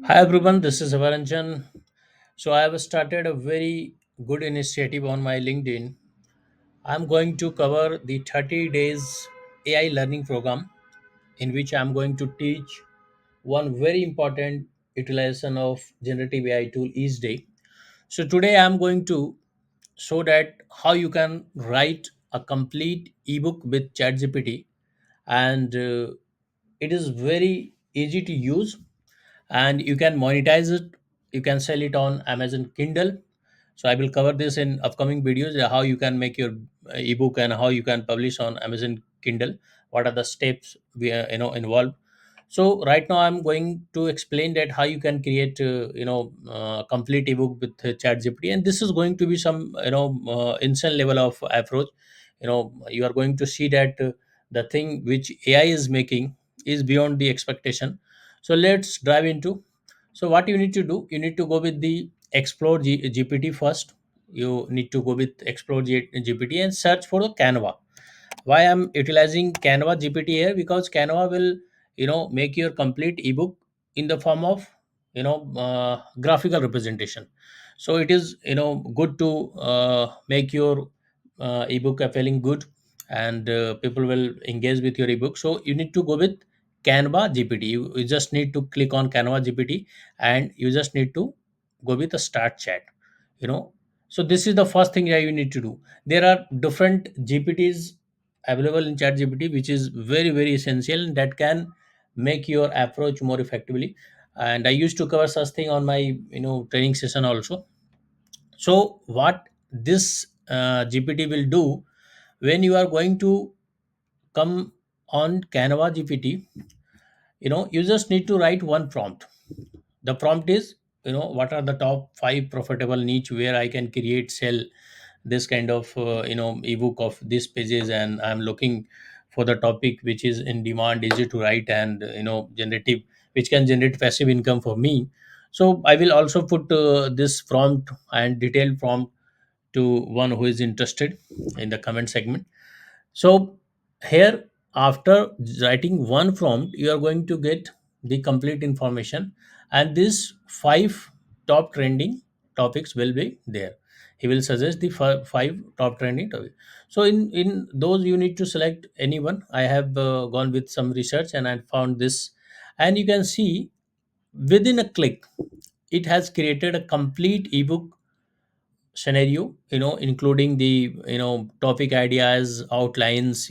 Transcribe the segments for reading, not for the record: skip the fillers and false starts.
Hi everyone, this is Avaranjan. So I have started a very good initiative on my LinkedIn. I'm going to cover the 30 days AI learning program in which I'm going to teach one very important utilization of generative AI tool each day. So today I'm going to show that how you can write a complete ebook with ChatGPT, and it is very easy to use, and you can monetize it. You can sell it on Amazon Kindle. So I will cover this in upcoming videos, how you can make your ebook and how you can publish on Amazon Kindle. What are the steps we involved. So right now I'm going to explain that how you can create complete ebook with chat gpt, and this is going to be some instant level of approach. You are going to see that the thing which AI is making is beyond the expectation. So let's dive into. So what you need to do, you need to go with the gpt first. You need to go with gpt and search for the Canva. Why I'm utilizing Canva GPT here? Because Canva will make your complete ebook in the form of graphical representation. So it is good to make your ebook feeling good, and people will engage with your ebook. So you need to go with Canva GPT. You just need to click on Canva GPT, and you just need to go with the start chat. you know so this is the first thing that you need to do. There are different gpts available in chat gpt, which is very very essential, and that can make your approach more effectively. And I used to cover such thing on my training session also. So what this gpt will do, when you are going to come on Canva gpt, you just need to write one prompt. The prompt is, what are the top 5 profitable niche where I can create, sell this kind of ebook of these pages, and I'm looking for the topic which is in demand, easy to write, and generative, which can generate passive income for me. So I will also put this prompt and detailed prompt to one who is interested in the comment segment. So here, after writing one prompt, you are going to get the complete information, and these 5 top trending topics will be there. He will suggest the 5 top trending topics. So in those, you need to select anyone. I have gone with some research and I found this, and you can see within a click, it has created a complete ebook scenario, including the topic ideas, outlines,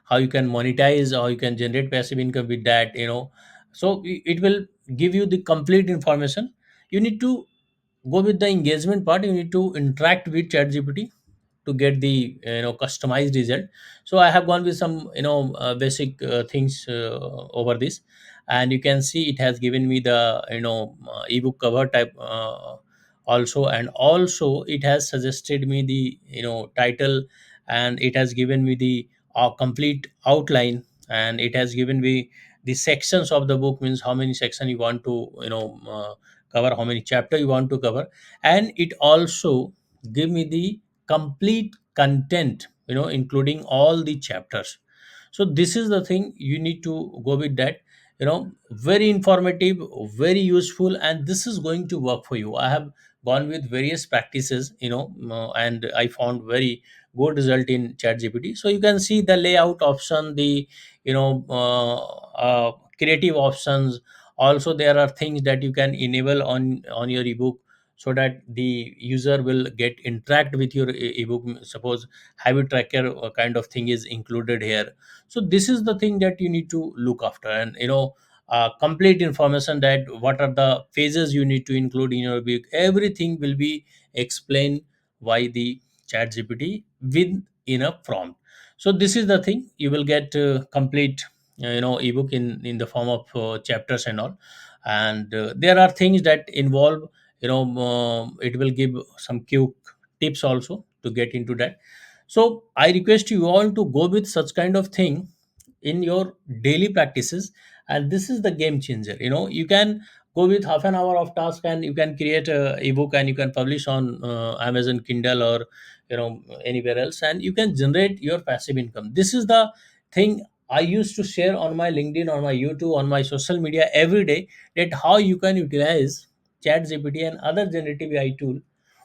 how you can monetize, how you can generate passive income with that. So it will give you the complete information. You need to go with the engagement part. You need to interact with ChatGPT to get the customized result. So I have gone with some basic things over this, and you can see it has given me the ebook cover type also, and also it has suggested me the title, and it has given me the complete outline, and it has given me the sections of the book, means how many section you want to cover, how many chapter you want to cover. And it also give me the complete content, including all the chapters. So this is the thing you need to go with that. Very informative, very useful, and this is going to work for you. I have gone with various practices, and I found very good result in chat gpt. So you can see the layout option, the creative options. Also there are things that you can enable on your ebook, so that the user will get interact with your ebook. Suppose habit tracker kind of thing is included here. So this is the thing that you need to look after, and complete information, that what are the phases you need to include in your book. Everything will be explained by the chat gpt with in a prompt. So this is the thing, you will get complete ebook in the form of chapters and all. And there are things that involve, it will give some quick tips also to get into that. So I request you all to go with such kind of thing in your daily practices, and this is the game changer. You can go with half an hour of task, and you can create a ebook, and you can publish on Amazon Kindle, or anywhere else, and you can generate your passive income. This is the thing I used to share on my LinkedIn, on my YouTube, on my social media every day that how you can utilize ChatGPT and other generative AI tool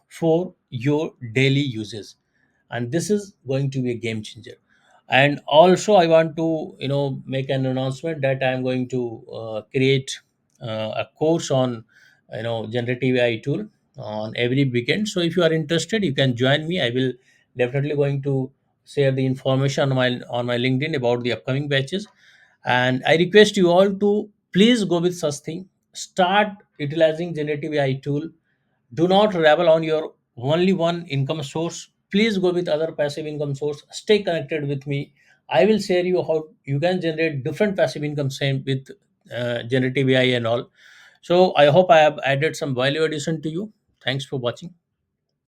for your daily uses, and this is going to be a game changer. And also, I want to make an announcement that I am going to create a course on generative AI tool on every weekend. So if you are interested, you can join me. I will definitely going to share the information on my LinkedIn about the upcoming batches. And I request you all to please go with such thing. Start utilizing generative AI tool. Do not revel on your only one income source. Please go with other passive income source. Stay connected with me. I will share you how you can generate different passive income same with generative AI and all. So I hope I have added some value addition to you. Thanks for watching.